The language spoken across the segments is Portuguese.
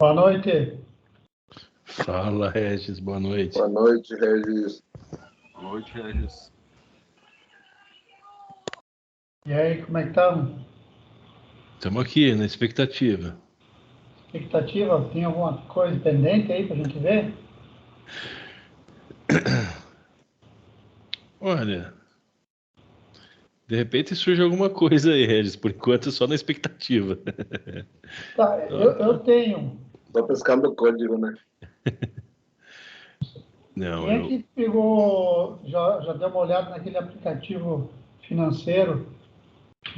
Boa noite. Fala, Regis, boa noite. Boa noite, Regis. Boa noite, Regis. E aí, como é que estamos? Estamos aqui na expectativa. Expectativa? Tem alguma coisa pendente aí pra gente ver? Olha, de repente surge alguma coisa aí, Regis. Por enquanto, só na expectativa. Tá, eu tenho. Tô pescando o código, né? Não, Quem é eu. que pegou, já deu uma olhada naquele aplicativo financeiro que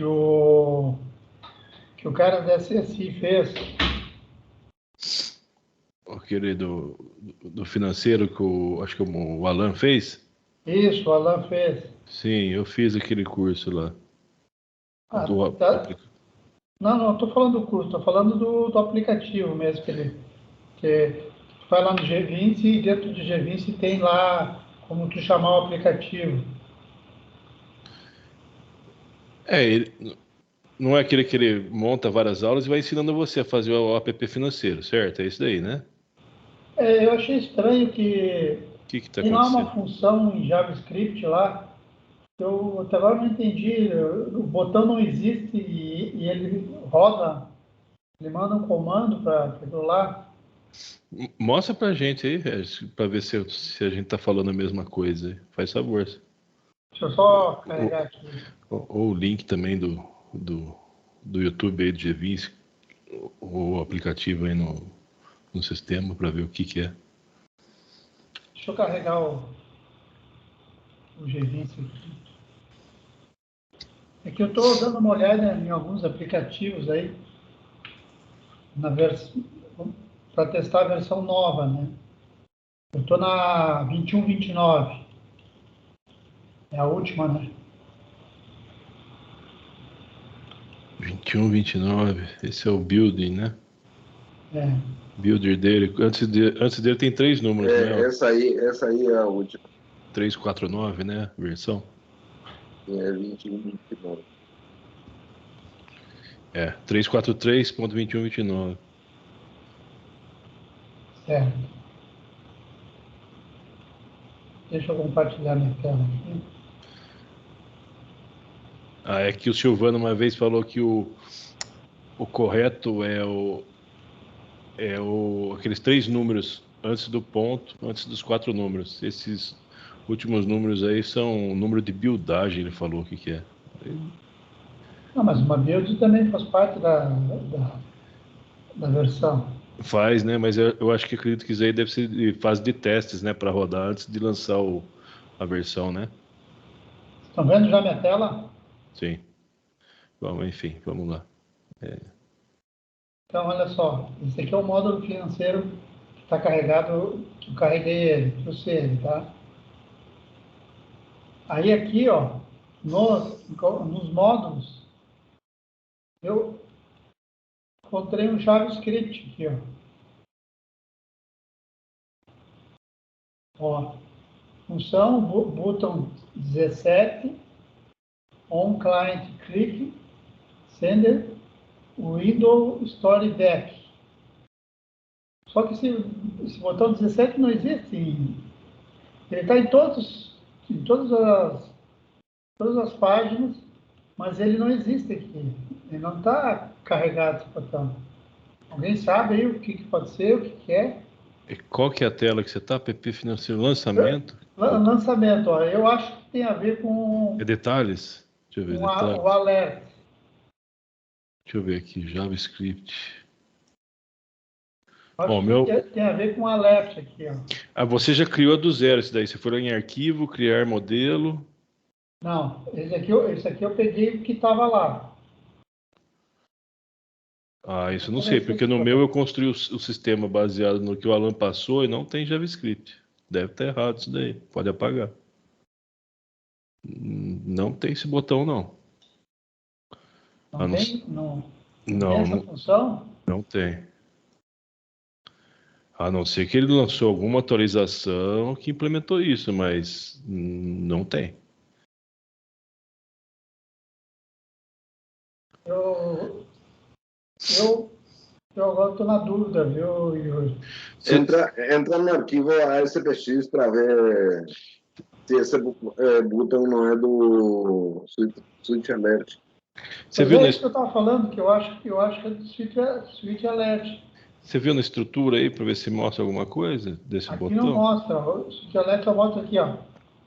que o cara da SSI fez? Aquele do financeiro que acho que o Alan fez? Isso, o Alan fez. Sim, eu fiz aquele curso lá. Ah, Do, tá. Não, estou falando do curso, estou falando do aplicativo mesmo, que tu vai lá no G20 e dentro do G20 tem lá como tu chamar o aplicativo. Não é aquele que ele monta várias aulas e vai ensinando você a fazer o app financeiro, certo? É isso daí, né? Eu achei estranho que O que está tem lá uma acontecendo? função em JavaScript lá, que eu até agora não entendi, o botão não existe e ele roda, ele manda um comando para aquilo lá. Mostra pra gente aí, Regis, pra ver se a gente tá falando a mesma coisa aí. Faz favor. Deixa eu só Ou, carregar aqui. ou o link também do, do YouTube aí do G20, ou o aplicativo aí no sistema pra ver o que é. Deixa eu carregar o G20 aqui. É que eu estou dando uma olhada em alguns aplicativos aí, para testar a versão nova, né? Eu estou na 21.29, é a última, né? 21, 29, esse é o building, né? É. Builder dele. Antes dele tem 3 números, não é? Essa aí é a última. 349, né? Versão. É 21, 29. É, 343.2129. Certo. Deixa eu compartilhar minha tela aqui. Ah, é que o Silvano uma vez falou que o correto aqueles 3 números antes do ponto, antes dos 4 números. Esses últimos números aí são o número de buildagem, ele falou o que é. Não, mas uma build também faz parte da versão. Faz, né? Mas eu acho que acredito que isso aí deve ser de fase de testes, né? Para rodar antes de lançar a versão, né? Estão vendo já minha tela? Sim. Vamos, enfim, vamos lá. Então, olha só. Esse aqui é o módulo financeiro que está carregado, que eu carreguei ele, trouxe ele, tá? Aí aqui, ó, nos módulos, eu encontrei um JavaScript aqui, ó. Ó, função button 17, on client click, sender, window story deck. Só que esse botão 17 não existe. Ele está em todas as páginas, mas ele não existe aqui. Ele não está carregado esse botão. Alguém sabe aí o que pode ser, o que é? E qual que é a tela que você tá? PP Financeiro Lançamento? Lançamento, ó, eu acho que tem a ver com, É detalhes? Deixa eu ver, o detalhes. alerta. Deixa eu ver aqui, JavaScript. Bom, Acho que meu. tem a ver com o alert aqui, ó. Ah, você já criou do zero esse daí. Você foi lá em arquivo, criar modelo. Não, esse aqui eu peguei o que estava lá. Ah, isso eu não sei, Apareceu porque aqui, no ó. meu eu construí o sistema baseado no que o Alan passou e não tem JavaScript. Deve estar errado isso daí. Pode apagar. Não tem esse botão, não. Não Ah, não, tem, não tem não, essa não, função? não tem. A não ser que ele lançou alguma atualização que implementou isso, mas não tem. Eu Eu agora estou na dúvida, viu, Yuri? Entra no arquivo ASPX para ver se esse botão não é do Switch Alert. Você Mas viu, é isso que eu estava falando, que eu acho que é do Switch Alert. você viu na estrutura aí para ver se mostra alguma coisa desse Aqui não botão? mostra. O Switch Alert só mostra aqui, ó.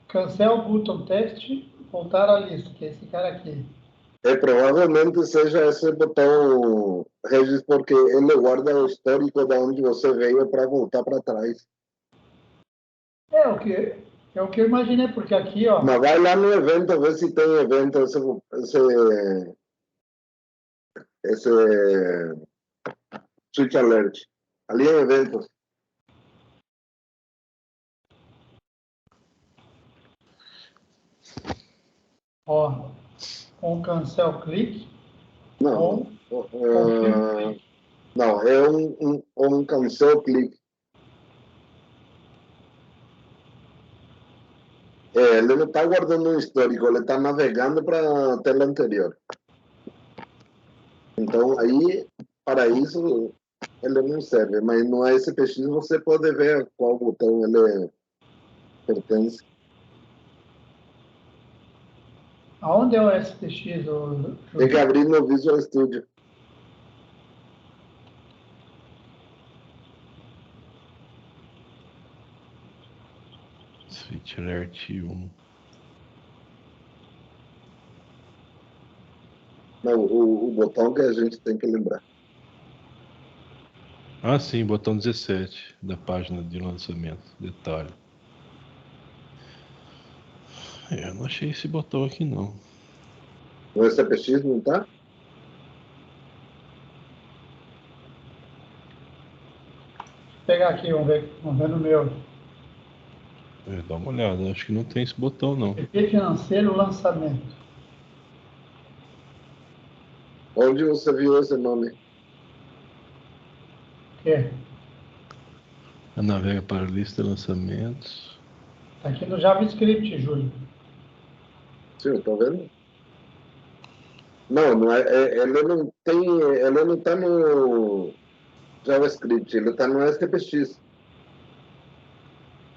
Cancel button test, voltar à lista, que é esse cara aqui. Provavelmente seja esse botão, Regis, porque ele guarda o histórico de onde você veio para voltar para trás. É o que eu imaginei, porque aqui, ó. Mas vai lá no evento, ver se tem evento, esse Switch Alert. Ali em eventos. Ó, com cancel click. Não, Confirm. não, é um cancel click. Ele não está guardando um histórico, ele está navegando para a tela anterior. Então, aí, para isso, ele não serve. Mas no ASPX você pode ver a qual botão ele pertence. Aonde é o SPX? Tem que abrir no Visual Studio. Switch Alert 1. Não, o botão que a gente tem que lembrar. Ah, sim, botão 17 da página de lançamento. Detalhe. Eu não achei esse botão aqui, não. No ASPX não está? Vou pegar aqui, vamos ver no meu. Dá uma olhada, acho que não tem esse botão, não. PP financeiro lançamento. Onde você viu esse nome? Que? Navega para a lista de lançamentos. Está aqui no JavaScript, Júlio. Sim, eu estou vendo. Não é, ele não tem, ele não está no JavaScript, ele está no SPX.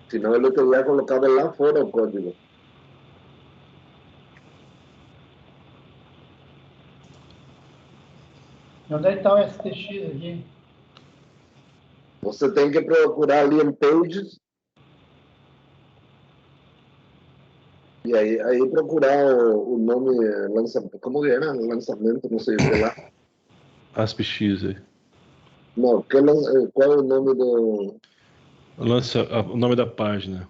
Senão ele teria colocado lá fora o código. E onde é que está o STX aqui? Você tem que procurar ali em Pages. E aí procurar o nome, lançamento, como era? Lançamento, não sei o que lá. ASPX aí. Não, qual é o nome do... O nome da página.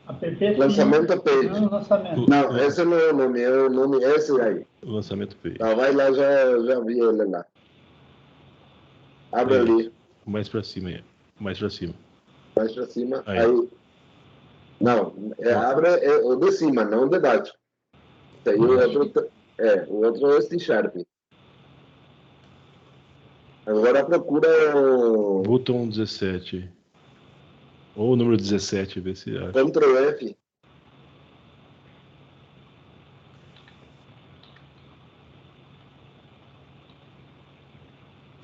App Lançamento page. Não, lançamento. Não, esse não é o nome esse aí. Lançamento page. Não, vai lá, já vi ele lá. Abre ali, Mais pra cima aí. Mais pra cima. mais pra cima, Aí. aí. Não, abre o de cima, não o de baixo. Aí o outro é o C-Sharp. Agora procura o Botão 17. Ou o número 17, vê se acha. Ctrl F.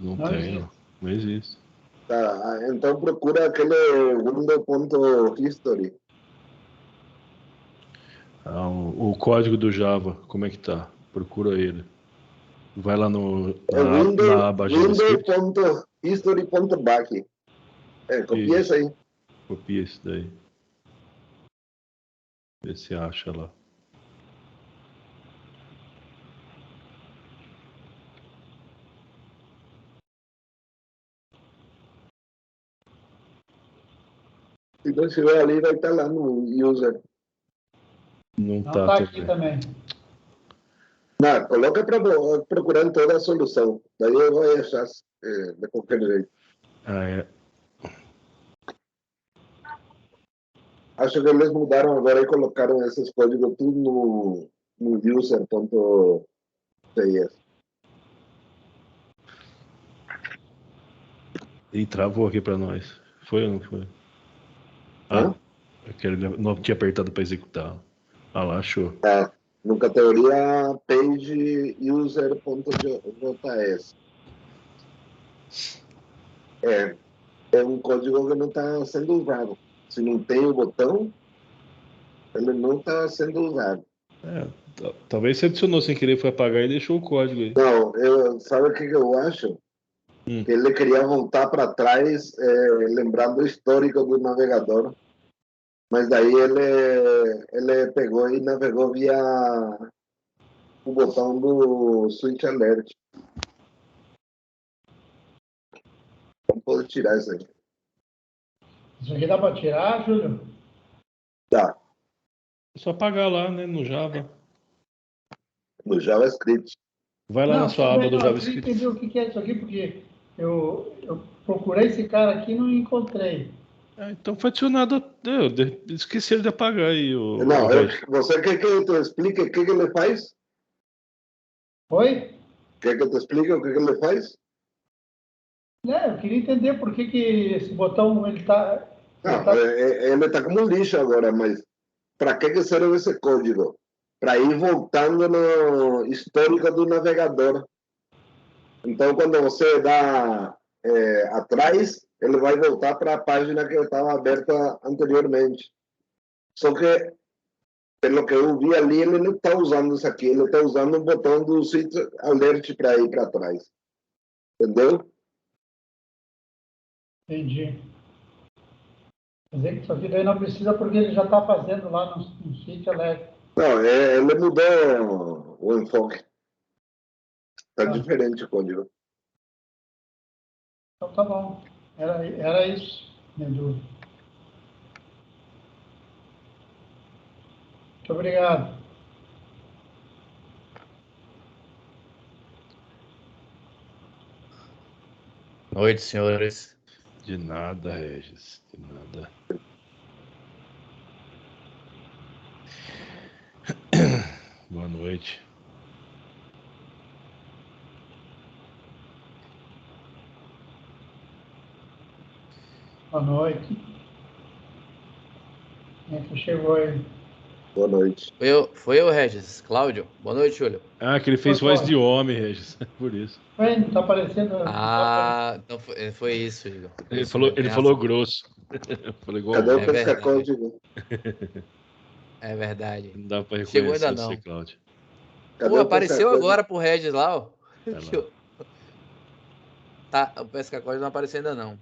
Não Não tem, existe. não. Não existe. Tá, então procura aquele window.history. Ah, o código do Java, como é que tá? Procura ele. Vai lá na aba JavaScript. Window.history.back. Copia isso aí. Copia esse daí. Vê se acha lá. Se não estiver ali, vai estar lá no user. Não Não tá está aqui também. Não, coloca para procurar em toda a solução. Daí eu vou achar de qualquer jeito. Ah, é. Acho que eles mudaram agora e colocaram esses códigos tudo no user.cs. E travou aqui pra nós. Foi ou não foi? Ah, ele não tinha apertado para executar. Ah lá, achou. No categoria page user.js. É um código que não está sendo usado. Se não tem o botão, ele não está sendo usado. Talvez você adicionou sem querer, foi apagar e deixou o código aí. Não, sabe o que eu acho? Hum. Que ele queria voltar para trás, lembrando o histórico do navegador, mas daí ele pegou e navegou via o botão do Switch Alert. Não pode tirar isso aí. Isso aqui dá para tirar, Júlio? Tá, É só apagar lá, né, no Java. no JavaScript. Vai lá na Não, sua tudo aba bem, do não, eu queria JavaScript. entender o que é isso aqui, porque eu procurei esse cara aqui e não encontrei. Então foi adicionado. Esqueceram de apagar aí o Não, Regis. você quer que eu te explique o que ele faz? Oi? Quer que eu te explique o que ele faz? Eu queria entender por que esse botão ele tá, ele Não, tá. ele está como um lixo agora, mas para que serve esse código? Para ir voltando no histórico do navegador. Então, quando você dá atrás, ele vai voltar para a página que estava aberta anteriormente. Só que, pelo que eu vi ali, ele não está usando isso aqui, ele está usando o botão do Switch Alert para ir para trás. Entendeu? Entendi. Quer dizer que isso aqui daí não precisa porque ele já está fazendo lá no sítio elétrico. Não, ele mudou o enfoque. Está Tá. diferente o código. Então tá bom. Era isso, minha dúvida. Muito obrigado. Noite, senhores. De nada, Regis. De nada. Boa noite. Boa noite. Quem é que chegou aí? Boa noite. Foi eu, Regis. Cláudio. Boa noite, Júlio. Ah, que ele fez Oi, voz Cláudio. de homem, Regis. Por isso. Ué, não está aparecendo. Não tá aparecendo. Então foi isso, Igor. Foi Ele isso falou, mesmo, ele tem falou razão. grosso. Falou igual Cadê o homem. pesca-código? É verdade. Não dá pra Chegou reconhecer ainda você, não. Cláudio. Cadê Pô, o apareceu pesca-código? agora pro Regis lá, ó. Vai Que lá. Tá, o pesca-código não apareceu ainda não.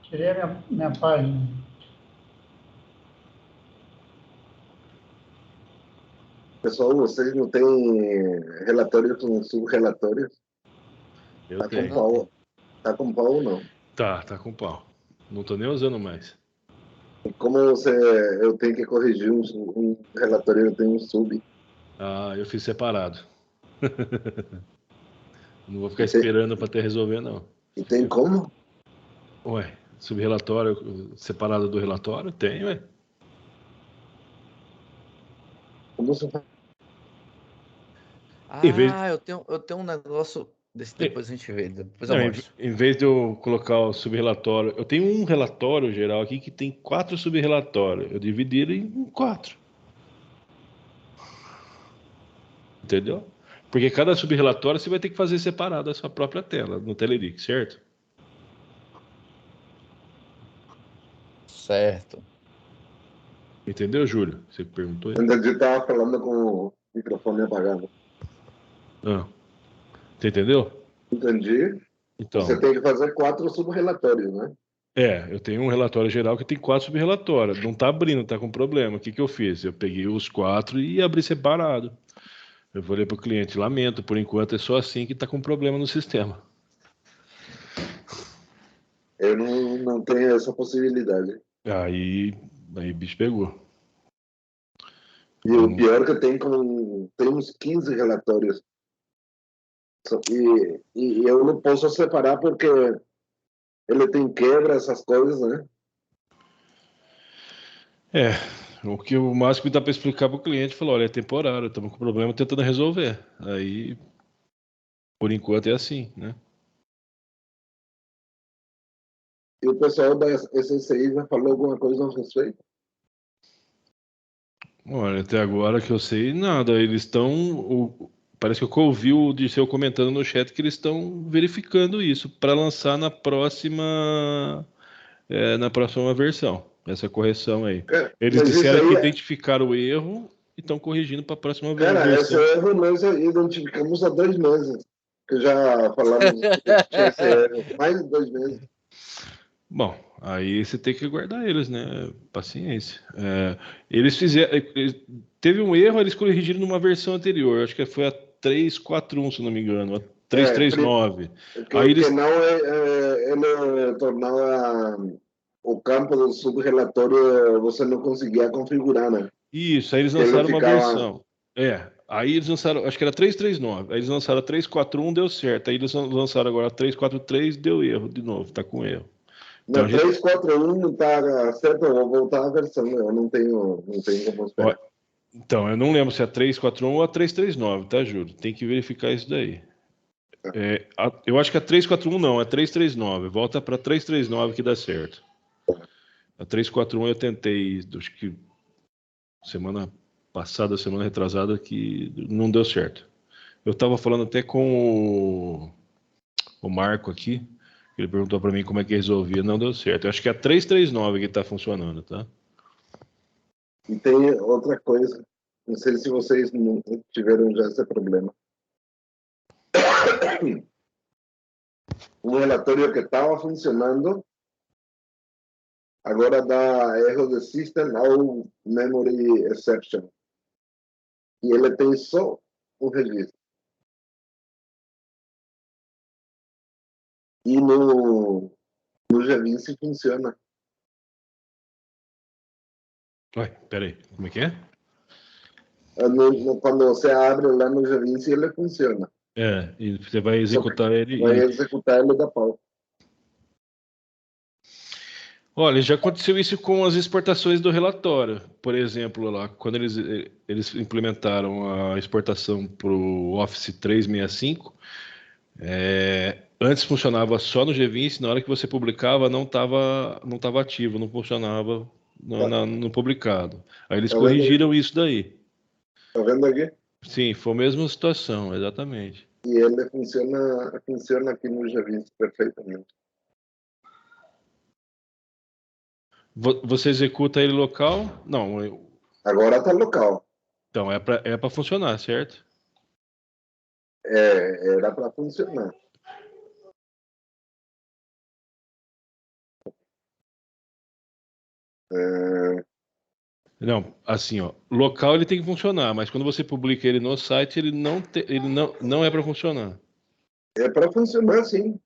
Tirei a minha página. Pessoal, vocês não têm relatórios com sub-relatórios? Eu Tá com tenho. Não tem. pau? Tá com pau ou não? Tá com pau. Não tô nem usando mais. E como eu tenho que corrigir um relatório, eu tenho um sub. Ah, eu fiz separado. Não vou ficar E tem, esperando pra ter resolver, não. e tem como? Ué, subrelatório separado do relatório? Tem, ué. Como você faz? Em vez, Eu tenho um negócio desse, depois a gente vê, depois eu não, mostro. em vez de eu colocar o subrelatório, eu tenho um relatório geral aqui que tem 4 subrelatórios. Eu dividi ele em 4. Entendeu? Porque cada subrelatório você vai ter que fazer separado a sua própria tela no Telerik, certo? Certo. Entendeu, Júlio? Você perguntou aí? Ainda eu estava falando com o microfone apagado. Ah, você entendeu? Entendi. Você Então, tem que fazer 4 sub-relatórios, né? eu tenho um relatório geral que tem 4 subrelatórios. Não tá abrindo, tá com problema. O que que eu fiz? Eu peguei os 4 e abri separado. Eu falei pro cliente, lamento, por enquanto é só assim que tá com problema no sistema. Eu não tenho essa possibilidade. Aí o bicho pegou. E o pior é que tem uns 15 relatórios. E eu não posso separar porque ele tem quebra, essas coisas, né? O máximo que dá para explicar para o cliente, falou, olha, é temporário, estamos com problema tentando resolver. Aí, por enquanto é assim, né? E o pessoal da SSI já falou alguma coisa a respeito? Olha, até agora que eu sei, nada. Eles estão. parece que eu ouvi o Dirceu comentando no chat que eles estão verificando isso para lançar na próxima versão, essa correção aí. Eles Mas isso disseram que aí, identificaram o erro e estão corrigindo para a próxima cara, esse versão. erro nós identificamos há 2 meses. Que já falamos que tinha esse erro. Mais de 2 meses. Bom, aí você tem que guardar eles, né? Paciência. Eles fizeram. Teve um erro, eles corrigiram numa versão anterior. Acho que foi a 3.4.1, se não me engano. A 3.3.9. Aí Que eles. não ele tornava o campo do subrelatório, você não conseguia configurar, né? Isso, aí eles Que ele lançaram uma ficava. versão. Aí eles lançaram, acho que era 3.3.9. Aí eles lançaram a 3.4.1, deu certo. Aí eles lançaram agora a 3.4.3, deu erro de novo, tá com erro. Então Na a gente. 3.4.1 está certo, eu vou voltar a versão, eu não tenho como esperar. Então, eu não lembro se é a 3.4.1 ou a 3.3.9, tá, Júlio? Tem que verificar isso daí. Eu acho que a 3.4.1 não, é 3.3.9. Volta para 3.3.9 que dá certo. A 3.4.1 eu tentei, acho que semana passada, semana retrasada, que não deu certo. Eu estava falando até com o Marco aqui, ele perguntou para mim como é que resolvia, não deu certo. Eu acho que é a 3.3.9 que está funcionando, tá? E tem outra coisa, não sei se vocês não tiveram já esse problema. Um relatório que estava funcionando, agora dá erro de system ou memory exception. E ele tem só um registro. E no G20 funciona. Ué, peraí, como é que é? Quando você abre lá no G20, ele funciona. E você vai Só que executar ele vai e... executar ele da pau. Olha, já aconteceu isso com as exportações do relatório. Por exemplo, lá, quando eles implementaram a exportação para o Office 365, antes funcionava só no G20, na hora que você publicava não tava ativo, não funcionava no publicado. Aí eles Tá vendo? corrigiram isso daí. Tá vendo aqui? Sim, foi a mesma situação, exatamente. E ele funciona aqui no G20 perfeitamente. Você executa ele local? Não, Agora está local. então é para funcionar, certo? Era para funcionar. É, Não, assim, ó, local ele tem que funcionar, mas quando você publica ele no site, ele não é para funcionar. é para funcionar, sim.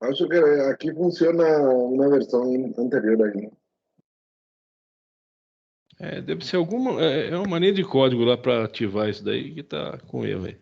Acho que aqui funciona uma versão anterior ainda. Deve ser alguma. É uma mania de código lá para ativar isso daí que tá com erro aí.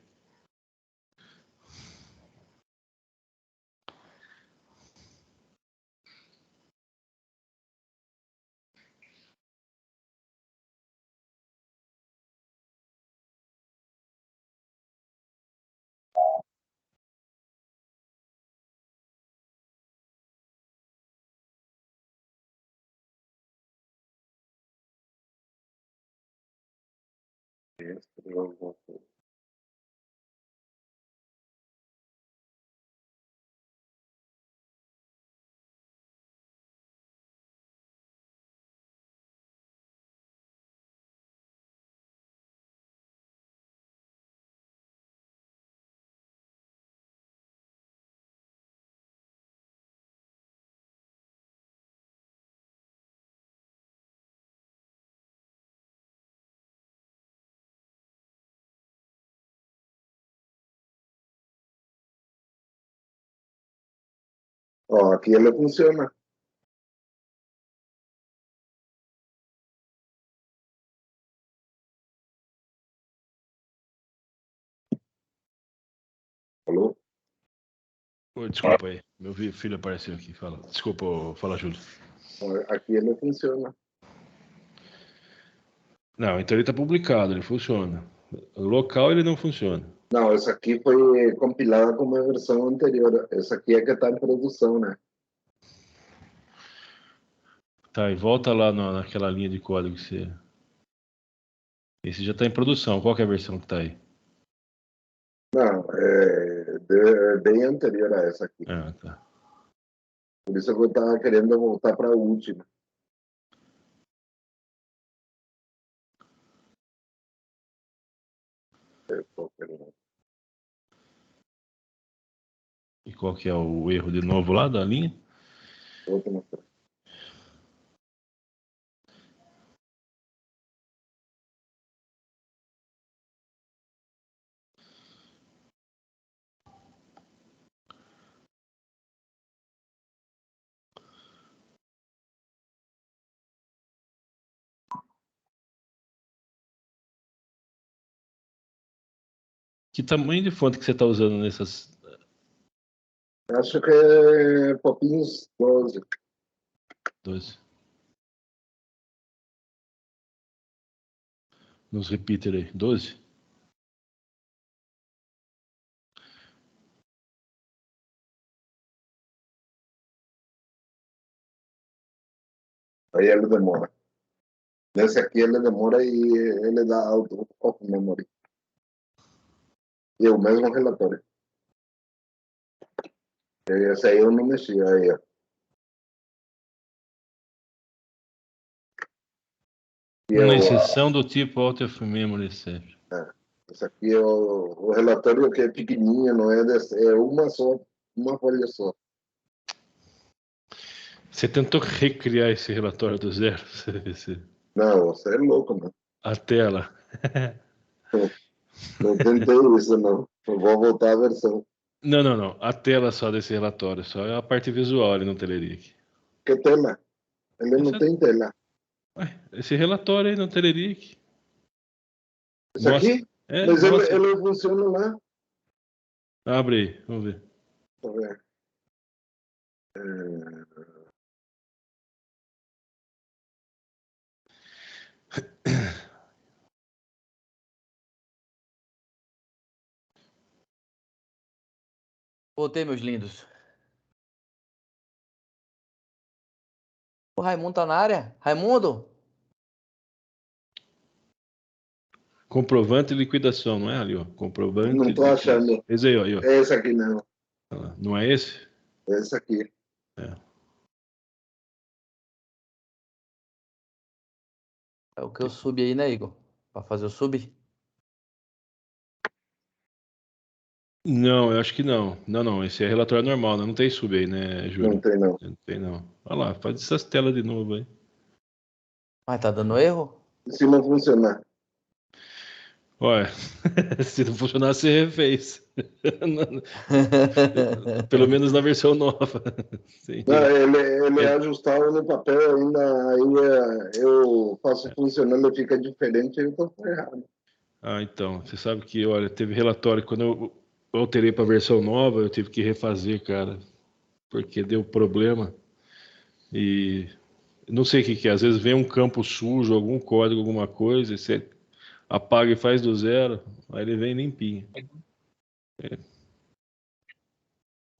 Ó, aqui ele funciona. Falou? Desculpa aí, meu filho apareceu aqui. Fala. Desculpa, fala, Júlio. Ó, aqui ele funciona. Não, então ele está publicado, ele funciona. Local ele não funciona. Não, essa aqui foi compilada com uma versão anterior. Essa aqui é que está em produção, né? Tá, e volta lá naquela linha de código que você. Esse já está em produção. Qual que é a versão que está aí? Não, é bem anterior a essa aqui. Ah, tá. Por isso que eu estava querendo voltar para a última. E qual que é o erro de novo lá da linha? Vou te mostrar. Que tamanho de fonte que você está usando nessas? Acho que é Popinhos 12. 12. Nos repeater aí. 12? Aí ele demora. Nesse aqui ele demora e ele dá auto of memory. E o mesmo relatório. E esse aí eu não mexi. Aí, ó. Uma exceção do tipo out of memory exception. Esse aqui é o relatório que é pequenininho, não é? É uma folha só. Você tentou recriar esse relatório do zero? Não, você é louco, mano. A tela. Não tentei isso, não. Eu vou voltar à versão. Não. A tela só desse relatório. Só é a parte visual ali no Telerik. Que tela? Ele não Essa- tem tela. Esse relatório aí no Telerik. Isso aqui? Mas mostra. ele funciona lá. Abre aí, vamos ver. Deixa eu ver. É, Voltei, meus lindos. O Raimundo tá na área? Raimundo? Comprovante de liquidação, não é ali, ó? Comprovante não de estou liquidação. achando. Esse aí, ó. Aí, ó. É esse aqui, não. Não é esse? É esse aqui. É. É o que eu subi aí, né, Igor? Pra fazer o sub? Não, eu acho que não. Não. Esse é relatório normal, né? Não tem sub aí, né, Júlio? Não tem, não. Não tem, não. Olha lá, faz essas telas de novo aí. Mas tá dando erro? E se não funcionar? Olha, se não funcionar, você refez. Pelo menos na versão nova. Sim. Não, ele é ajustável no papel ainda. Aí eu faço funcionando e fica diferente. Eu estou errado. Ah, então. Você sabe que, olha, teve relatório quando eu alterei para a versão nova, eu tive que refazer, cara, porque deu problema. E não sei o que é. Às vezes vem um campo sujo, algum código, alguma coisa, e você apaga e faz do zero, aí ele vem limpinho.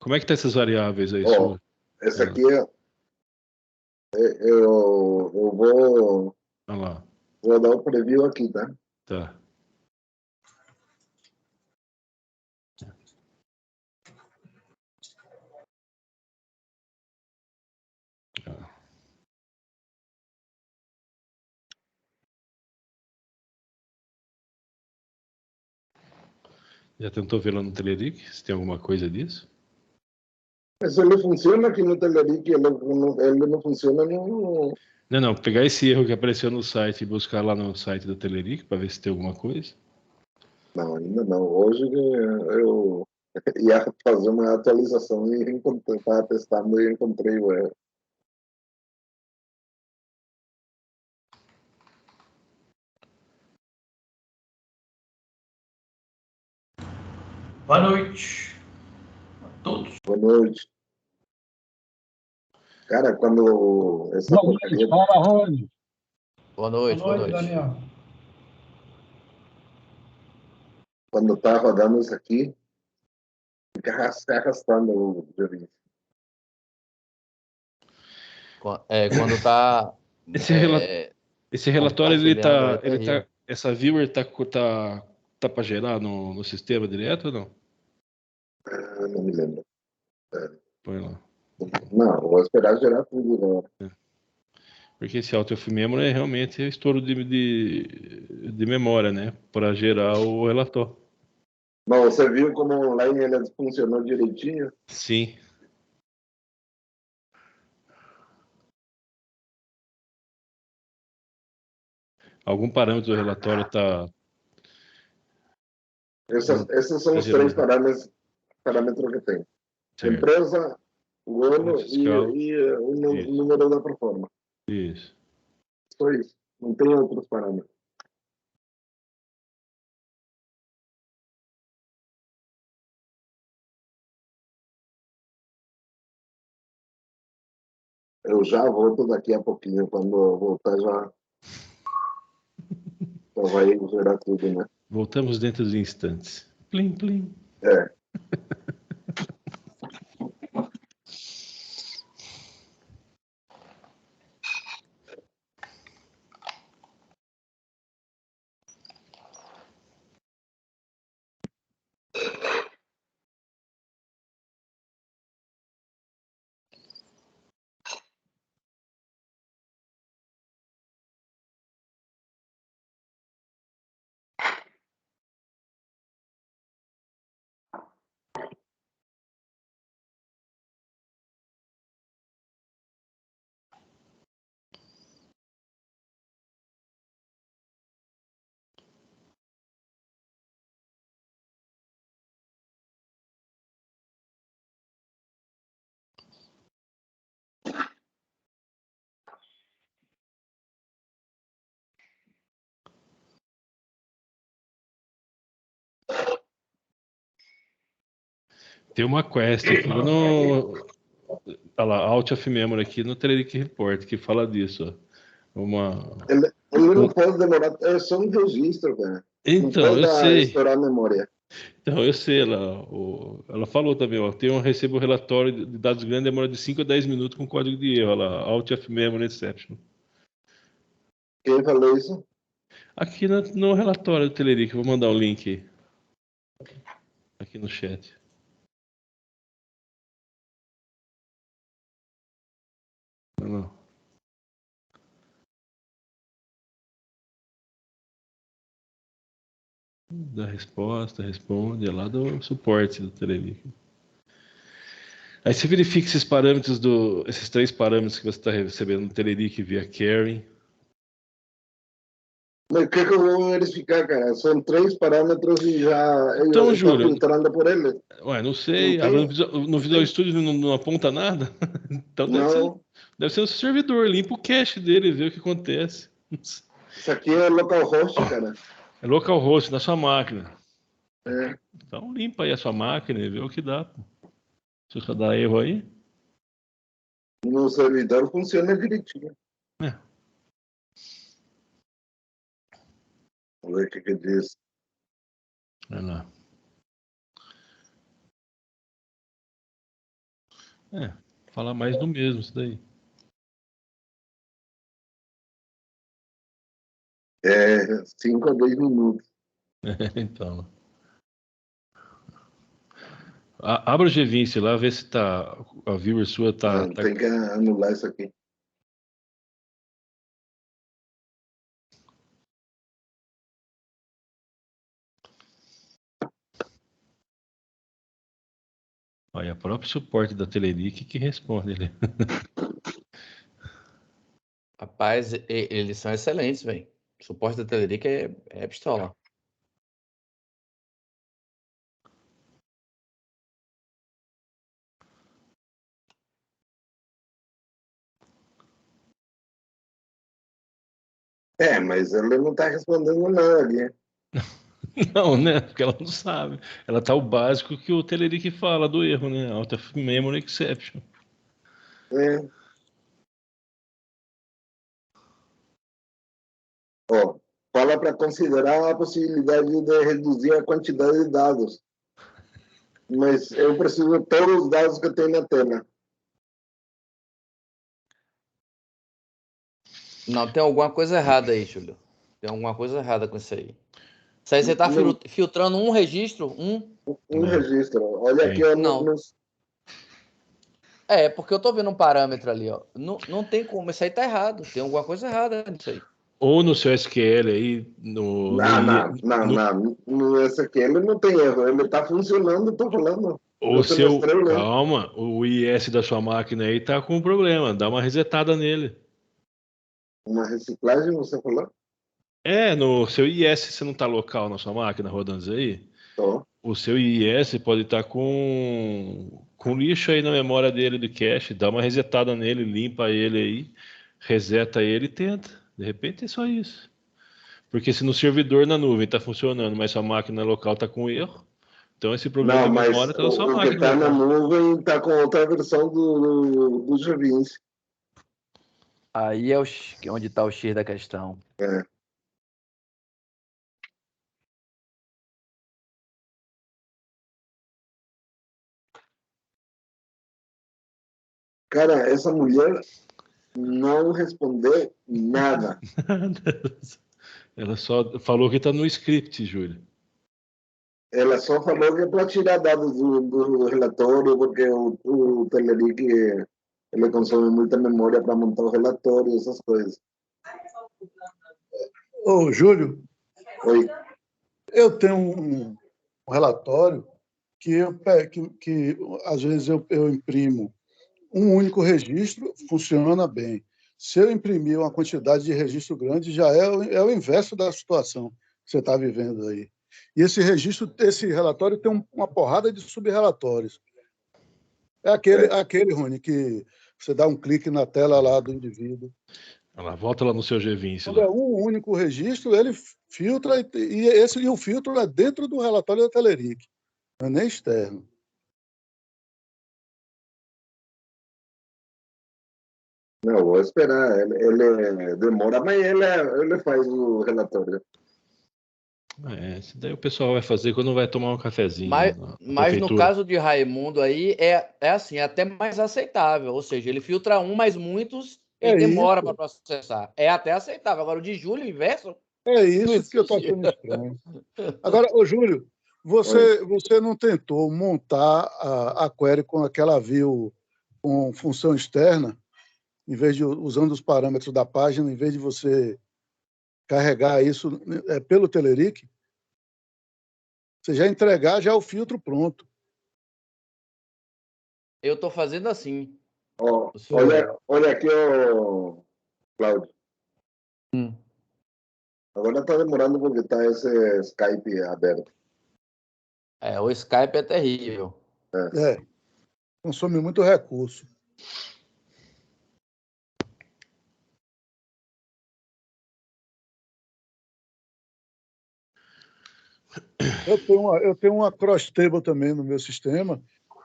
Como é que tá essas variáveis aí, Ó, sua? esse aqui eu Olha lá. vou dar o preview aqui, tá? Tá. Já tentou ver lá no Telerik? Se tem alguma coisa disso? Mas ele funciona aqui no Telerik, ele não funciona no... Não. Pegar esse erro que apareceu no site e buscar lá no site do Telerik para ver se tem alguma coisa. Não, ainda não. Hoje eu ia fazer uma atualização e estava testando e encontrei o erro. Boa noite a todos. Boa noite. Cara, quando essa Boa porcaria... noite, fala, Rony. Boa noite, Boa boa noite, noite. Daniel. Quando tá rodando isso aqui, fica arrastando o juiz. Quando tá Esse relatório compartilhando aí é terrível. Essa viewer tá para gerar no sistema direto ou não? Não me lembro. Põe lá. Não, vou esperar gerar tudo agora. Porque esse AutoF-Memory é realmente estouro de memória, né? Para gerar o relatório. Mas você viu como online ele funcionou direitinho? Sim. Algum parâmetro do relatório está... Esses são Tá os três gerando. parâmetros que tem. Certo. Empresa, o ano Fiscal. e o Isso. número da performance. Isso. Só isso. Não tem outros parâmetros. Eu já volto daqui a pouquinho. Quando eu voltar, já vai gerar tudo, né? Voltamos dentro de instantes. Plim, plim. É. Tem uma quest aqui no... Olha lá, Out of Memory aqui no Telerik Report que fala disso. Ó. Ele não pode demorar. É só um registro, cara. Então, não eu pode sei. estourar a memória. Então, eu sei. Ela falou também, ó. Recebo um relatório de dados grandes, demora de 5 a 10 minutos com código de erro. Olha lá, Out of Memory Exception. Quem falou isso? Aqui no relatório do Telerik, vou mandar o link aqui no chat. Não. Dá resposta, responde, é lá do suporte do Telerik. Aí você verifica esses 3 parâmetros que você está recebendo no Telerik via Caring. Mas o que eu vou verificar, cara? São 3 parâmetros e já Então, está Júlio, filtrando por ele. ué, não Não sei, tem? no Visual Studio não aponta nada? Então Não. deve ser o servidor, limpa o cache dele, vê o que acontece. Isso aqui é localhost, cara. É localhost na sua máquina. É. Então limpa aí a sua máquina e vê o que dá. Se só dá erro aí. No servidor funciona direitinho. É. Vamos ver o que diz. Vai lá. Falar mais do mesmo isso daí. 5 a 10 minutos. Então. Abra o G20 lá, vê se a viewer sua tá. Tem que anular isso aqui. Olha, o próprio suporte da Telerik que responde ali. Rapaz, eles são excelentes, velho. O suporte da Telerik é pistola. Mas ele não está respondendo nada ali. Não, né? Porque ela não sabe. Ela tá o básico que o Telerik fala do erro, né? Out of Memory Exception. É. Ó, fala para considerar a possibilidade de reduzir a quantidade de dados. Mas eu preciso de todos os dados que eu tenho na tela. Não, tem alguma coisa errada aí, Júlio. Tem alguma coisa errada com isso aí. Isso aí você tá filtrando um registro? Um registro. Olha aqui, ó, Não. nos... Porque eu tô vendo um parâmetro ali, ó. Não tem como, isso aí tá errado. Tem alguma coisa errada nisso aí. Ou no seu SQL aí, No SQL não tem erro. Ele tá funcionando, tô falando. o seu, calma, o IS da sua máquina aí tá com problema. Dá uma resetada nele. Uma reciclagem, você falou? No seu IS, você não tá local na sua máquina rodando isso aí? Tô. O seu IS pode estar com lixo aí na memória dele do cache. Dá uma resetada nele, limpa ele aí, reseta ele e tenta. De repente é só isso. Porque se no servidor na nuvem está funcionando, mas sua máquina local está com erro, então esse problema de memória está na sua máquina. O que está na nuvem está com outra versão do G20. Aí é onde está o X da questão. Cara, essa mulher não respondeu nada. Ela só falou que está no script, Júlio. Ela só falou que é para tirar dados do relatório, porque o Telerik ele consome muita memória para montar o relatório, essas coisas. Ô, Júlio. Oi. Eu tenho um relatório que às vezes eu imprimo um único registro, funciona bem. Se eu imprimir uma quantidade de registro grande, já é o inverso da situação que você está vivendo aí. E esse relatório tem uma porrada de subrelatórios. É aquele, Rony, que você dá um clique na tela lá do indivíduo. Ela volta lá no seu G20. Quando é um único registro, ele filtra, e o filtro é dentro do relatório da Telerik, não é nem externo. Não, vou esperar. Ele demora, mas ele faz o relatório. Isso daí o pessoal vai fazer quando vai tomar um cafezinho. Mas no caso de Raimundo aí, é assim, é até mais aceitável. Ou seja, ele filtra um, mas muitos ele demora para processar. É até aceitável. Agora, o de Júlio, o inverso... É isso que eu estou achando estranho. Agora, ô Júlio, você não tentou montar a query com aquela view com função externa, em vez de usando os parâmetros da página, em vez de você carregar isso pelo Telerik? Você já entregar já o filtro pronto. Eu estou fazendo assim. Olha aqui, Cláudio. Agora está demorando porque está esse Skype aberto. O Skype é terrível. Consome muito recurso. Eu tenho uma cross table também no meu sistema,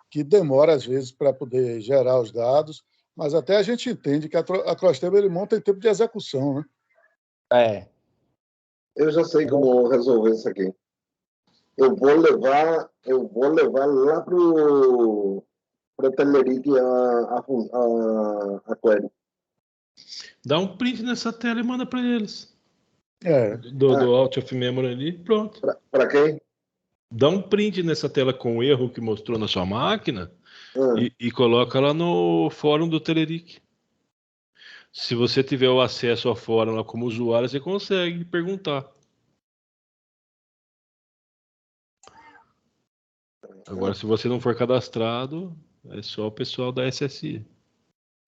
que demora, às vezes, para poder gerar os dados, mas até a gente entende que a cross table ele monta em tempo de execução, né? Eu já sei como resolver isso aqui. Eu vou levar lá para o Telerik a query. Dá um print nessa tela e manda para eles. Do out of memory ali, pronto. Para quem? Dá um print nessa tela com o erro que mostrou na sua máquina e coloca lá no fórum do Telerik. Se você tiver o acesso ao fórum lá como usuário, você consegue perguntar. Agora, se você não for cadastrado, é só o pessoal da SSI.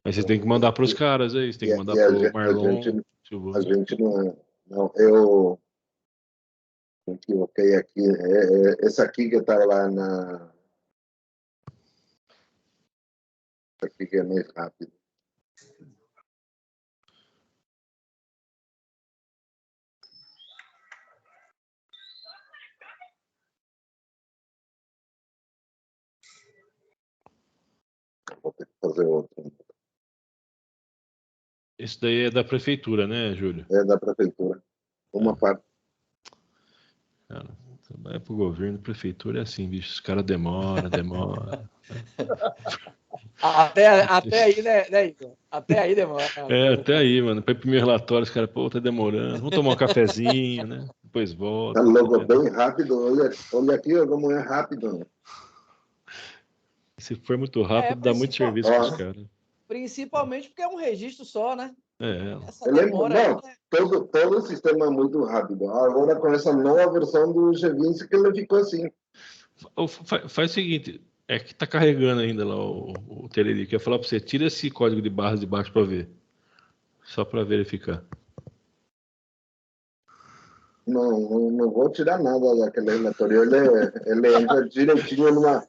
Aí você tem que mandar para os caras aí, você tem que mandar para o Marlon. A gente não, eu equivoquei aqui. Esse aqui que está lá na... Esse aqui que é mais rápido. Vou ter que fazer outro. Esse daí é da prefeitura, né, Júlio? É da prefeitura. Uma parte. Cara, trabalha pro governo, prefeitura é assim, bicho. Os caras demora. Até aí, né, Igor? Até aí demora. Até aí, mano. Para imprimir relatório, os caras, pô, tá demorando. Vamos tomar um cafezinho, né? Depois volta. Tá louco, bem rápido. Olha aqui ó, como é rápido. Né? Se for muito rápido, dá muito serviço pros caras. Principalmente porque é um registro só, né? Essa Não, demora todo o sistema é muito rápido. Agora, com essa nova versão do G20, que ele ficou assim. Faz o seguinte, é que tá carregando ainda lá o Tererico. Eu ia falar para você, tira esse código de barras de baixo para ver. Só para verificar. Não vou tirar nada daquele relatório. Ele entra direitinho numa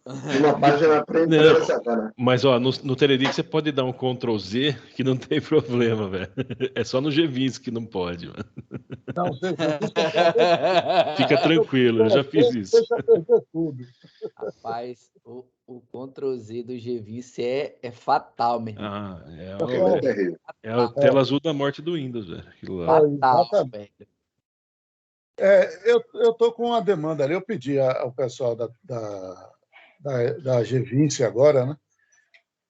página pré-impressa, cara. Mas ó, no Tererico você pode dar um Ctrl Z que não tem problema, velho. É só no G20 que não pode, mano. Não, Fica tranquilo, eu já fiz isso. Deixa perder tudo. Rapaz, o Ctrl Z do G20 é fatal, meu irmão. É a tela azul da morte do Windows, velho. Aquilo lá. Fatal, velho. Eu tô com uma demanda ali. Eu pedi ao pessoal da G20 agora, né,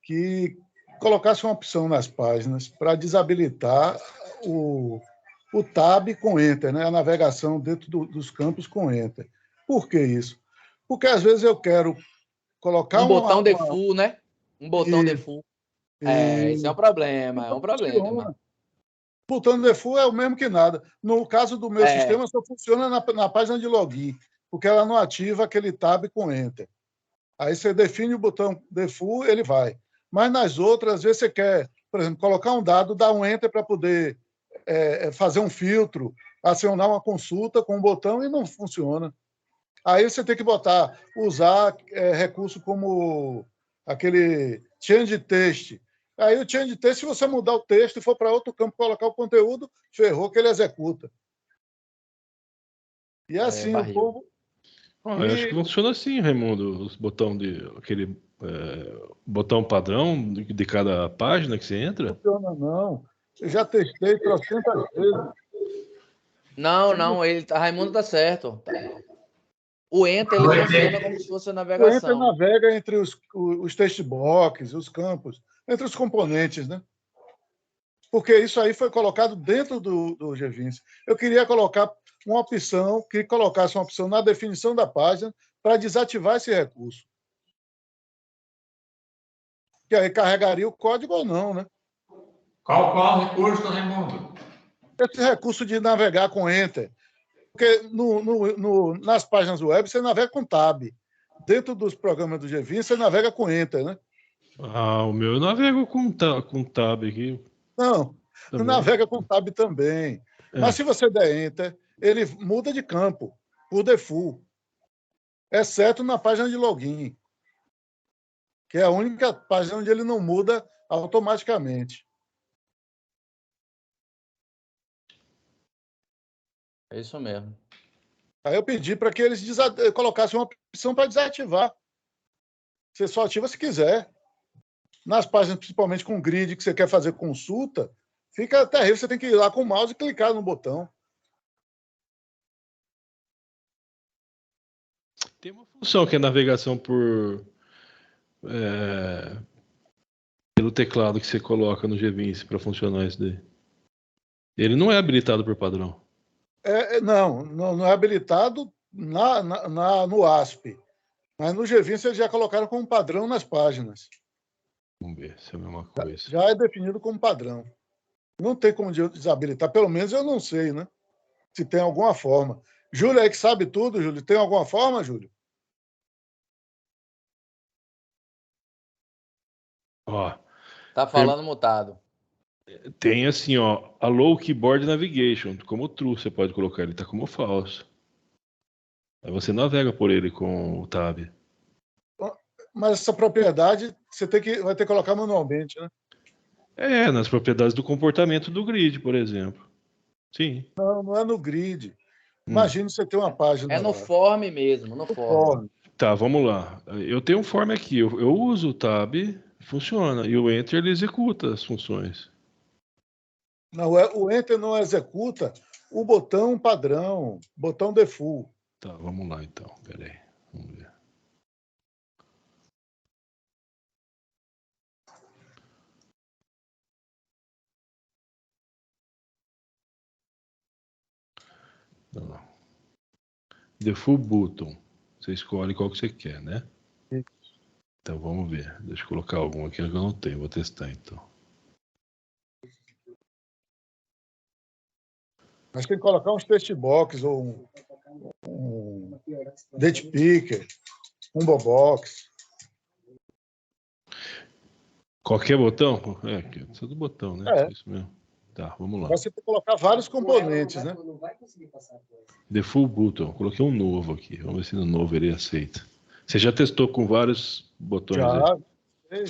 que colocasse uma opção nas páginas para desabilitar o Tab com Enter, né, a navegação dentro dos campos com Enter. Por que isso? Porque às vezes eu quero colocar um botão default, né? Um botão default. Esse é um problema, é um problema. Botão default é o mesmo que nada. No caso do meu sistema, só funciona na página de login, porque ela não ativa aquele tab com Enter. Aí você define o botão default, ele vai. Mas nas outras, às vezes você quer, por exemplo, colocar um dado, dar um Enter para poder fazer um filtro, acionar uma consulta com um botão e não funciona. Aí você tem que usar recurso como aquele change text. Aí o change text, se você mudar o texto e for para outro campo colocar o conteúdo, ferrou que ele executa. E assim, o povo... Eu acho que funciona assim, Raimundo, aquele botão padrão de cada página que você entra. Não funciona, não. Eu já testei 300 vezes. Não, Raimundo tá certo. O Enter ele funciona como se fosse a navegação. O Enter navega entre os text box, os campos, entre os componentes, né? Porque isso aí foi colocado dentro do G20. Eu queria colocar uma opção, que colocasse uma opção na definição da página para desativar esse recurso. Que aí carregaria o código ou não, né? Qual o recurso, Raimundo? Esse recurso de navegar com Enter. Porque nas páginas web você navega com Tab. Dentro dos programas do G20 você navega com Enter, né? O meu eu navego com Tab aqui. Não navega com Tab também. Mas se você der Enter, ele muda de campo, por default. Exceto na página de login, que é a única página onde ele não muda automaticamente. É isso mesmo. Aí eu pedi para que eles colocassem uma opção para desativar. Você só ativa se quiser. Nas páginas, principalmente com grid, que você quer fazer consulta, fica terrível. Você tem que ir lá com o mouse e clicar no botão. Tem uma função que é navegação pelo teclado que você coloca no G20 para funcionar isso daí. Ele não é habilitado por padrão. Não é habilitado no ASP. Mas no G20 eles já colocaram como padrão nas páginas. Vamos ver se é a mesma coisa. Já é definido como padrão. Não tem como desabilitar. Pelo menos eu não sei, né? Se tem alguma forma. Júlio aí que sabe tudo, Júlio. Tem alguma forma, Júlio? Tá falando mutado. Tem assim, allow keyboard navigation, como true, você pode colocar, ele tá como falso. Aí você navega por ele com o tab. Mas essa propriedade você vai ter que colocar manualmente, né? Nas propriedades do comportamento do grid, por exemplo. Sim. Não é no grid. Imagine você ter uma página. É no form mesmo, no form. Tá, vamos lá. Eu tenho um form aqui, eu uso o tab, funciona. E o enter ele executa as funções. Não, o Enter não executa o botão padrão, botão default. Tá, vamos lá então. Peraí. Vamos ver. Não. Default button. Você escolhe qual que você quer, né? Então vamos ver. Deixa eu colocar algum aqui que eu não tenho. Vou testar então. Mas tem que colocar uns text box ou um date picker, um box. Qualquer botão? É, precisa do botão, né? É. Isso mesmo. Tá, vamos lá. Você tem que colocar vários componentes, né? Default button. Coloquei um novo aqui. Vamos ver se no novo ele aceita. Você já testou com vários botões Já. aí?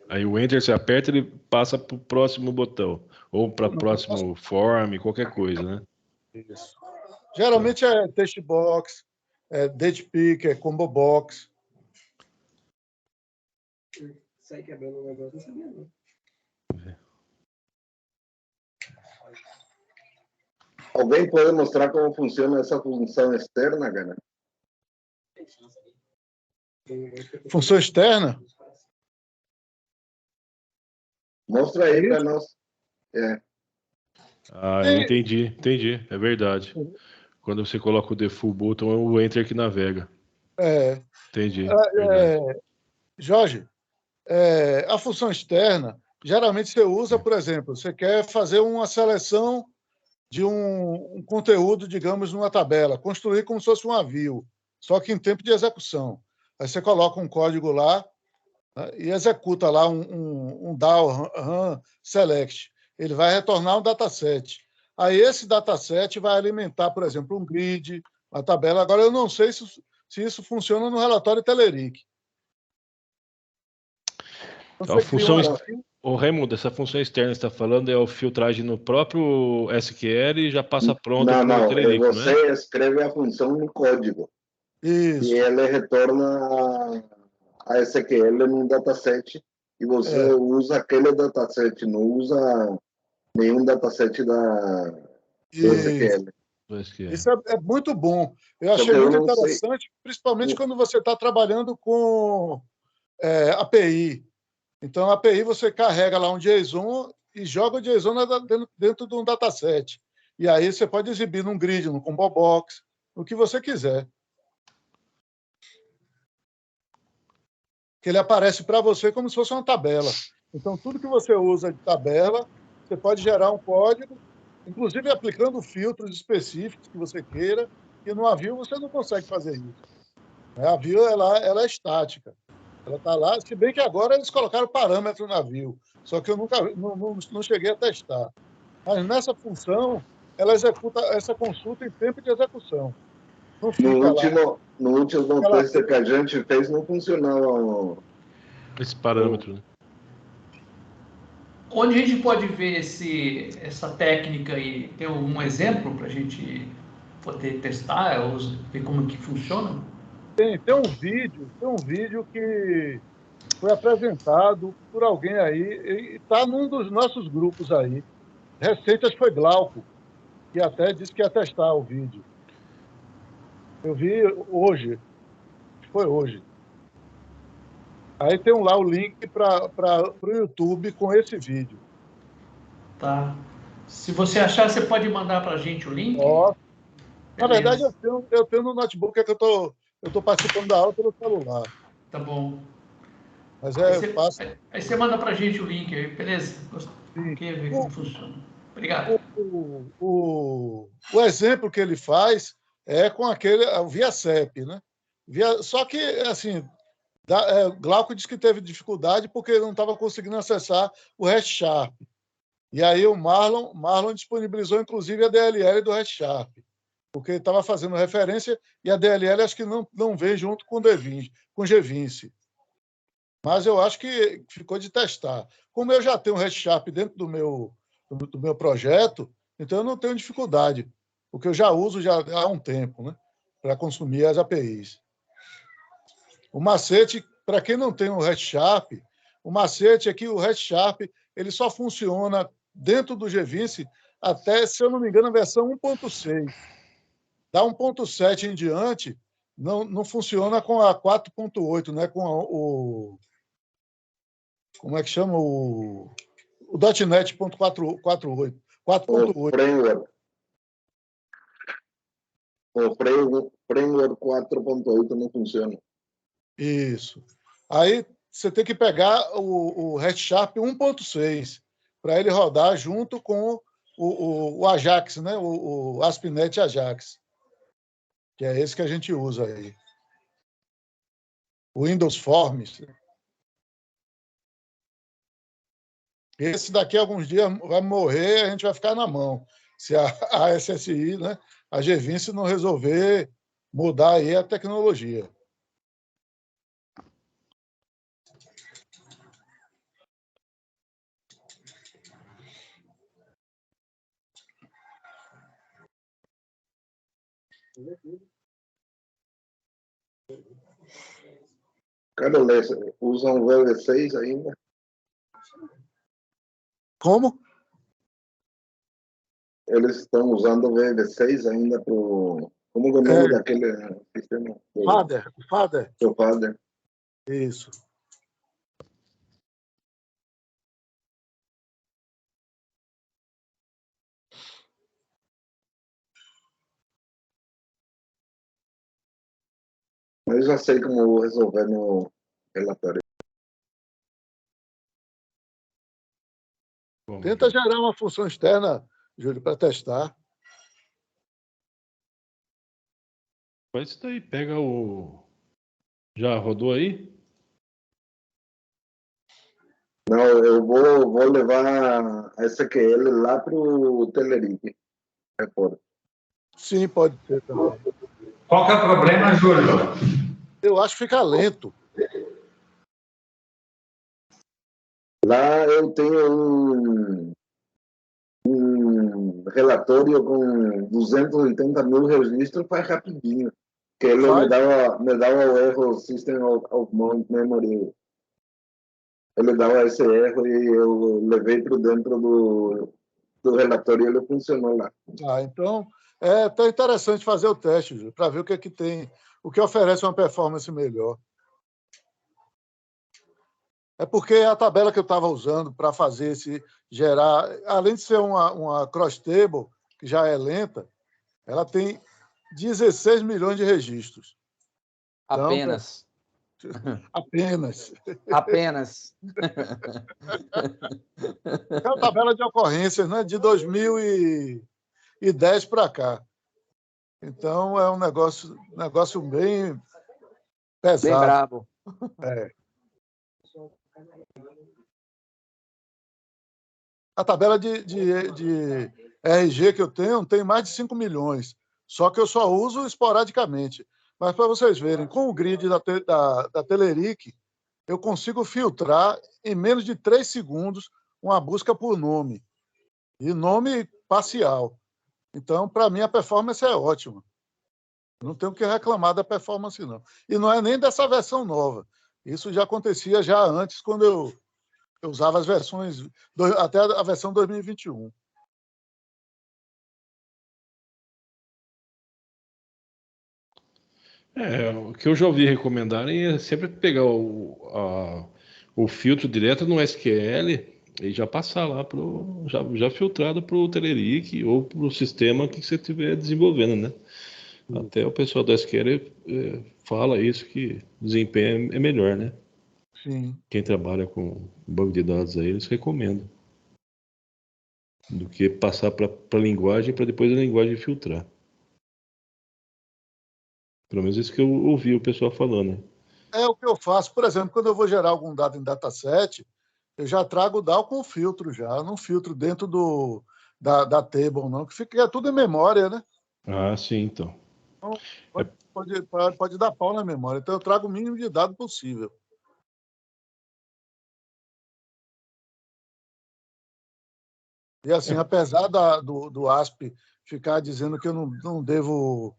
Aí o Enter você aperta, ele passa para o próximo botão. Ou para o próximo form, qualquer coisa, né? Isso. Geralmente é text box, date picker, combo box. Sai quebrando o negócio, não sabia não. Alguém pode mostrar como funciona essa função externa, cara? Função externa? Mostra aí para nós. Eu entendi. É verdade. Quando você coloca o default button, é o Enter que navega. Entendi. Jorge, a função externa, geralmente você usa, por exemplo, você quer fazer uma seleção de um conteúdo, digamos, numa tabela, construir como se fosse um avião, só que em tempo de execução. Aí você coloca um código lá, né, e executa lá um DAO RAM select. Ele vai retornar um dataset. Aí esse dataset vai alimentar, por exemplo, um grid, uma tabela. Agora, eu não sei se isso funciona no relatório Telerik. Então, a função Raimundo, essa função externa que você está falando é a filtragem no próprio SQL e já passa pronto para o Telerik, não é? Você escreve a função no código. Isso. E ele retorna a SQL num dataset e você usa aquele dataset, não usa nenhum dataset do SQL. Isso é muito bom. Eu achei muito interessante, principalmente quando você está trabalhando com API. Então, a API você carrega lá um JSON e joga o JSON dentro de um dataset. E aí você pode exibir num grid, num combo box, o que você quiser. Que ele aparece para você como se fosse uma tabela. Então, tudo que você usa de tabela, você pode gerar um código, inclusive aplicando filtros específicos que você queira, e no Avio você não consegue fazer isso. A Avio ela é estática. Ela está lá, se bem que agora eles colocaram parâmetro no Avio, só que eu nunca não cheguei a testar. Mas nessa função, ela executa essa consulta em tempo de execução. Não fica no último teste que a gente fez, não funcionava esse parâmetro, né? Onde a gente pode ver essa técnica aí? Tem algum exemplo para a gente poder testar, ou ver como que funciona? Tem um vídeo que foi apresentado por alguém aí, e está num dos nossos grupos aí. Recente, acho que foi Glauco, que até disse que ia testar o vídeo. Eu vi hoje, foi hoje. Aí tem lá o link para o YouTube com esse vídeo. Tá. Se você achar, você pode mandar para a gente o link? Na verdade, eu tenho no notebook, que eu estou participando da aula pelo celular. Tá bom. Mas aí você manda para a gente o link aí, beleza? Quer ver como funciona. Obrigado. O exemplo que ele faz é com o via CEP, né? Só que, assim, Glauco disse que teve dificuldade porque ele não estava conseguindo acessar o REST Sharp. E aí o Marlon disponibilizou, inclusive, a DLL do REST Sharp, porque ele estava fazendo referência e a DLL acho que não vem junto com o Gvince. Mas eu acho que ficou de testar. Como eu já tenho o REST Sharp dentro do meu projeto, então eu não tenho dificuldade, porque eu já uso já há um tempo, né, para consumir as APIs. O macete, para quem não tem o REST Sharp, o macete é que o REST Sharp ele só funciona dentro do Gvince até, se eu não me engano, a versão 1.6. Da 1.7 em diante, não funciona com a 4.8, né, com o... Como é que chama? O .NET.4.8. O framework. O framework 4.8 não funciona. Isso. Aí você tem que pegar o REST-Sharp 1.6 para ele rodar junto com o Ajax, né? O ASP.NET Ajax, que é esse que a gente usa aí. O Windows Forms. Esse daqui a alguns dias vai morrer, a gente vai ficar na mão. Se a SSI, né, a GVINCE não resolver mudar aí a tecnologia. Cara, usam VB6 ainda? Como? Eles estão usando o VB6 ainda para o... Como é o nome daquele sistema? Fader. O Fader. Isso. Mas eu já sei como eu vou resolver no relatório. Tenta gerar uma função externa, Júlio, para testar. Faz isso daí, pega o... Já rodou aí? Não, eu vou levar a SQL lá para o Telerik. Sim, pode ser também. Qual que é o problema, Júlio? Eu acho que fica lento. Lá eu tenho um relatório com 280 mil registros, faz rapidinho. Que ele me dava o erro System of Memory. Ele dava esse erro e eu levei para dentro do relatório e ele funcionou lá. Então, é até interessante fazer o teste, para ver o que é que tem, o que oferece uma performance melhor. É porque a tabela que eu estava usando para fazer esse gerar, além de ser uma cross table, que já é lenta, ela tem 16 milhões de registros. Apenas. Então, apenas. Apenas. É uma tabela de ocorrências, né, de 2010 para cá. Então, é um negócio bem pesado. Bem brabo. É. A tabela de RG que eu tenho tem mais de 5 milhões, só que eu só uso esporadicamente. Mas para vocês verem, com o grid da Telerik, eu consigo filtrar em menos de 3 segundos uma busca por nome, e nome parcial. Então, para mim, a performance é ótima. Não tenho o que reclamar da performance, não. E não é nem dessa versão nova. Isso já acontecia já antes, quando eu usava as versões, até a versão 2021. O que eu já ouvi recomendarem é sempre pegar o filtro direto no SQL e já passar lá já filtrado para o Telerik ou para o sistema que você estiver desenvolvendo, né? Até o pessoal do SQL fala isso, que o desempenho é melhor, né? Sim. Quem trabalha com banco de dados aí, eles recomendam. Do que passar para a linguagem, para depois a linguagem filtrar. Pelo menos isso que eu ouvi o pessoal falando. É o que eu faço, por exemplo, quando eu vou gerar algum dado em dataset, eu já trago o DAO com filtro já, não filtro dentro da table, não, que fica tudo em memória, né? Ah, sim, então. Então pode dar pau na memória. Então eu trago o mínimo de dado possível. E assim, apesar do ASP ficar dizendo que eu não devo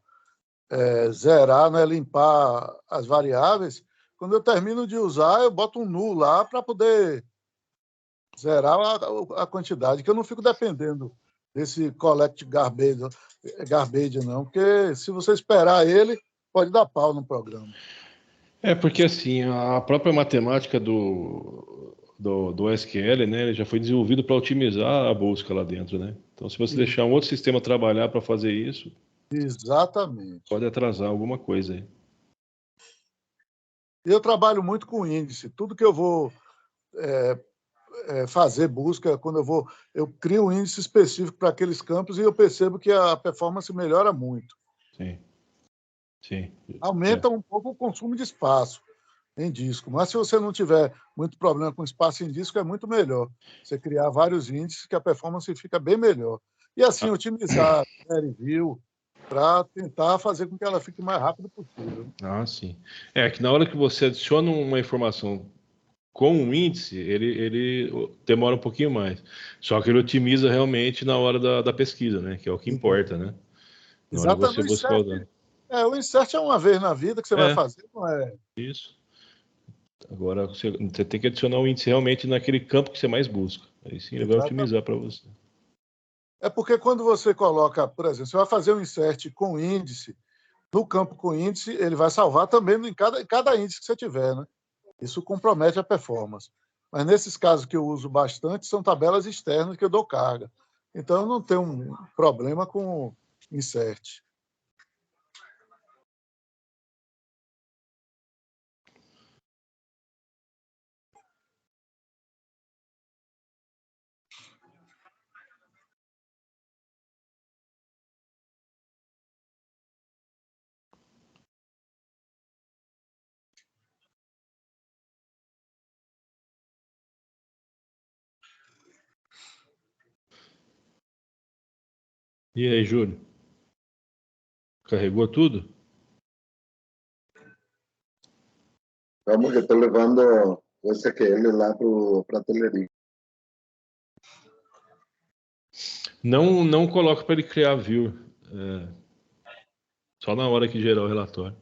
zerar, né, limpar as variáveis, quando eu termino de usar, eu boto um null lá para poder zerar a quantidade, que eu não fico dependendo desse collect garbage, não, porque se você esperar ele, pode dar pau no programa. Porque assim, a própria matemática do SQL, né, ele já foi desenvolvido para otimizar a busca lá dentro, né? Então, se você deixar um outro sistema trabalhar para fazer isso, Exatamente. pode atrasar alguma coisa aí. Eu trabalho muito com índice. Tudo que eu vou fazer busca, eu crio um índice específico para aqueles campos e eu percebo que a performance melhora muito. Sim. Sim. Aumenta um pouco o consumo de espaço em disco, mas se você não tiver muito problema com espaço em disco, é muito melhor você criar vários índices que a performance fica bem melhor. E assim, otimizar a query view para tentar fazer com que ela fique o mais rápido possível. Ah, sim. É que na hora que você adiciona uma informação com um índice, ele demora um pouquinho mais. Só que ele otimiza realmente na hora da pesquisa, né? Que é o que importa, né? Na hora que você Exatamente. buscar o dado. O insert é uma vez na vida que você vai fazer, não é? Isso. Agora você tem que adicionar o índice realmente naquele campo que você mais busca. Aí sim ele vai otimizar para você. É porque quando você coloca, por exemplo, você vai fazer um insert com índice, no campo com índice, ele vai salvar também em cada índice que você tiver, né? Isso compromete a performance. Mas nesses casos que eu uso bastante, são tabelas externas que eu dou carga. Então, eu não tenho um problema com insert. E aí, Júlio? Carregou tudo? Vamos que estou levando o SQL lá para a Telerik. Não coloca para ele criar view. Só na hora que gerar o relatório.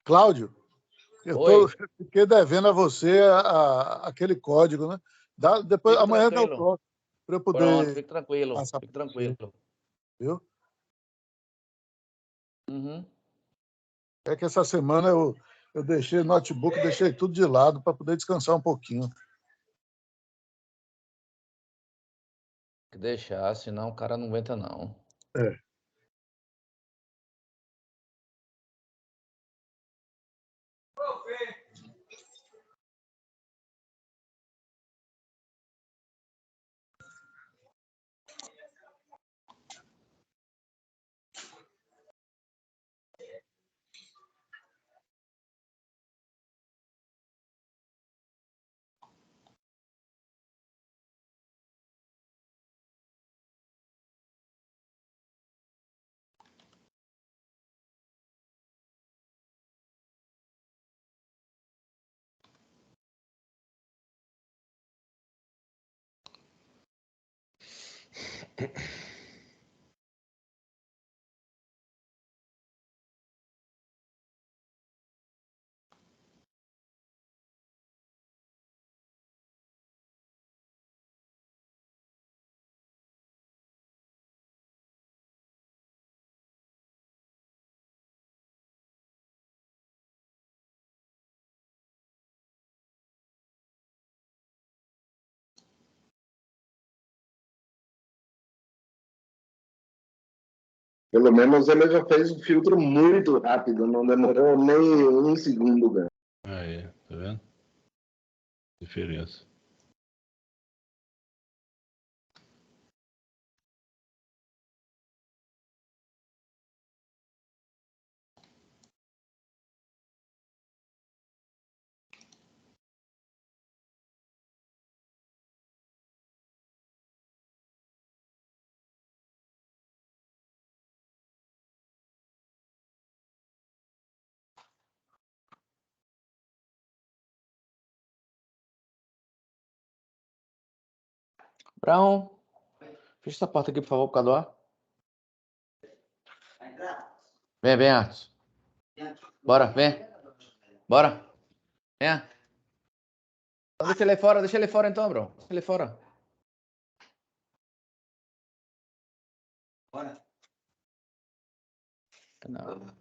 Cláudio, fiquei devendo a você aquele código, né? Depois, amanhã dá o toque para eu poder. Pronto, fique tranquilo. Fique tranquilo. Viu? Uhum. É que essa semana eu deixei o notebook, deixei tudo de lado para poder descansar um pouquinho. Tem que deixar, senão o cara não aguenta, não. Pelo menos ele já fez um filtro muito rápido, não demorou nem um segundo, velho. Aí, tá vendo? Diferença. Brown, fecha essa porta aqui, por favor, por causa do ar. Vem, Arthur. Bora, vem. Bora. Vem. Deixa ele fora então, bro. Deixa ele fora. Bora. Não.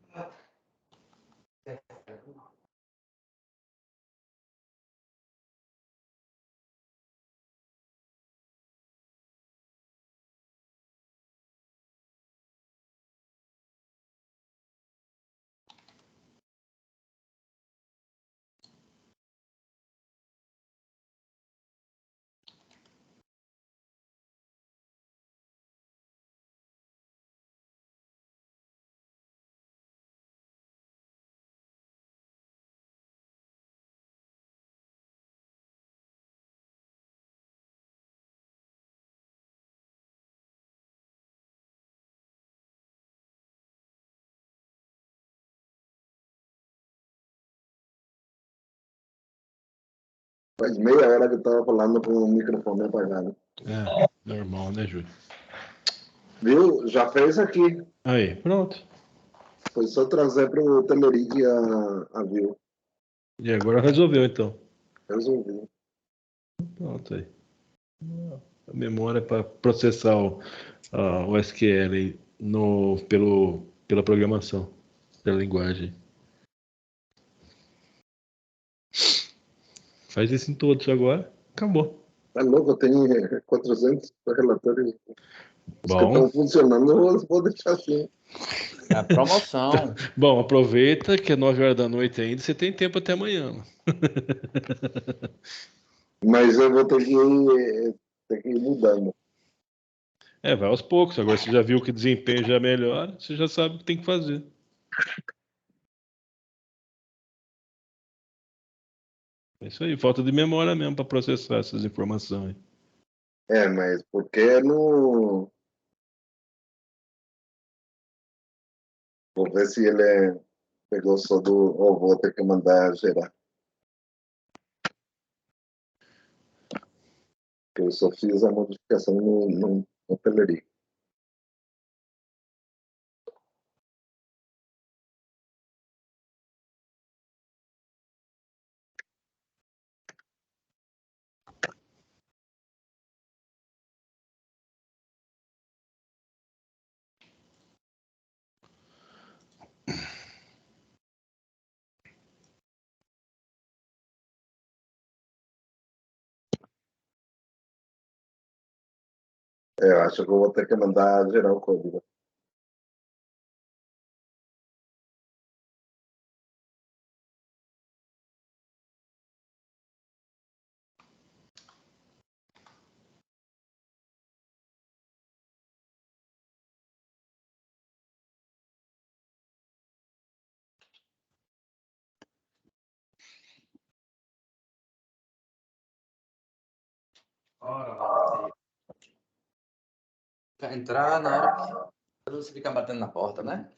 Faz meia hora que eu estava falando com o microfone apagado. Normal, né, Júlio? Viu? Já fez aqui. Aí, pronto. Foi só trazer para o Teleric a Viu. E agora resolveu, então. Resolvi. Pronto aí. A memória para processar o SQL pela programação, pela linguagem. Faz isso em todos agora. Acabou. Tá louco, eu tenho 400 relatórios. Os que Bom. estão funcionando, eu vou deixar assim. É a promoção. Bom, aproveita que é 9 horas da noite ainda, você tem tempo até amanhã. Mas eu vou ter que ir mudando. Vai aos poucos. Agora você já viu que o desempenho já melhora, você já sabe o que tem que fazer. É isso aí, falta de memória mesmo para processar essas informações. Mas porque não... Vou ver se ele pegou só do... Ou vou ter que mandar gerar. Eu só fiz a modificação no Teleric. Eu acho que eu vou ter que mandar gerar o código. Pra entrar na hora que você fica batendo na porta, né?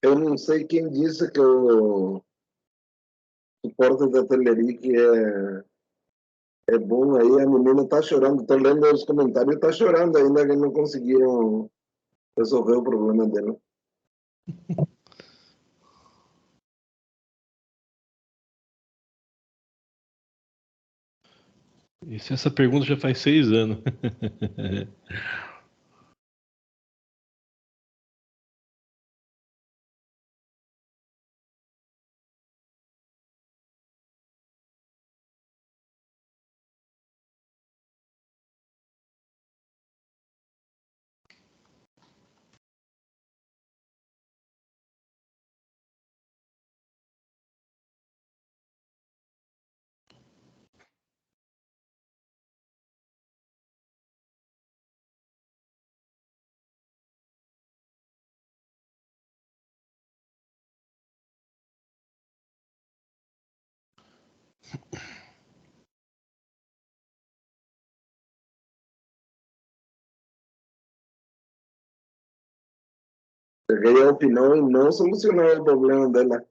Eu não sei quem disse que o suporte da Teleric é bom aí. A menina está chorando. Estou lendo os comentários, está chorando ainda que não conseguiram resolver o problema dele. Essa pergunta já faz 6 anos. Porque ella opinó y no solucionó el problema de la.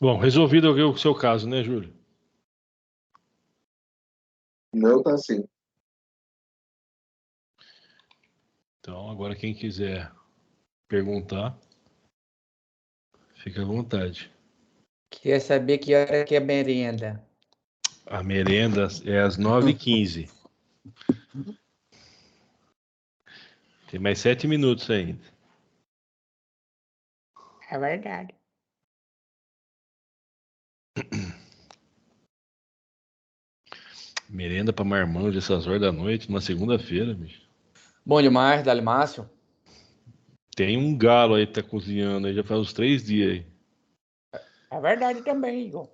Bom, resolvido o seu caso, né, Júlio? Não tá assim. Então, agora quem quiser perguntar, fica à vontade. Queria saber que hora que é a merenda. A merenda é às 9h15. Tem mais 7 minutos ainda. É verdade. Merenda para marmanjo essas horas da noite, numa segunda-feira, bicho. Bom demais, Dali Márcio. Tem um galo aí que tá cozinhando aí, já faz uns 3 dias aí. É verdade também, Igor.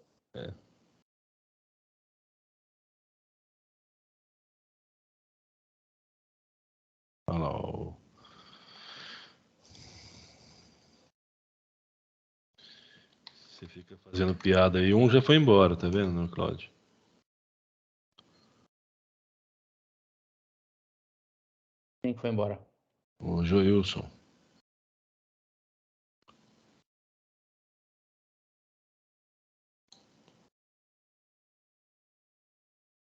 Olha lá, ó. Você fica fazendo piada aí. Um já foi embora, tá vendo, não, Cláudio? Quem foi embora? O Joilson.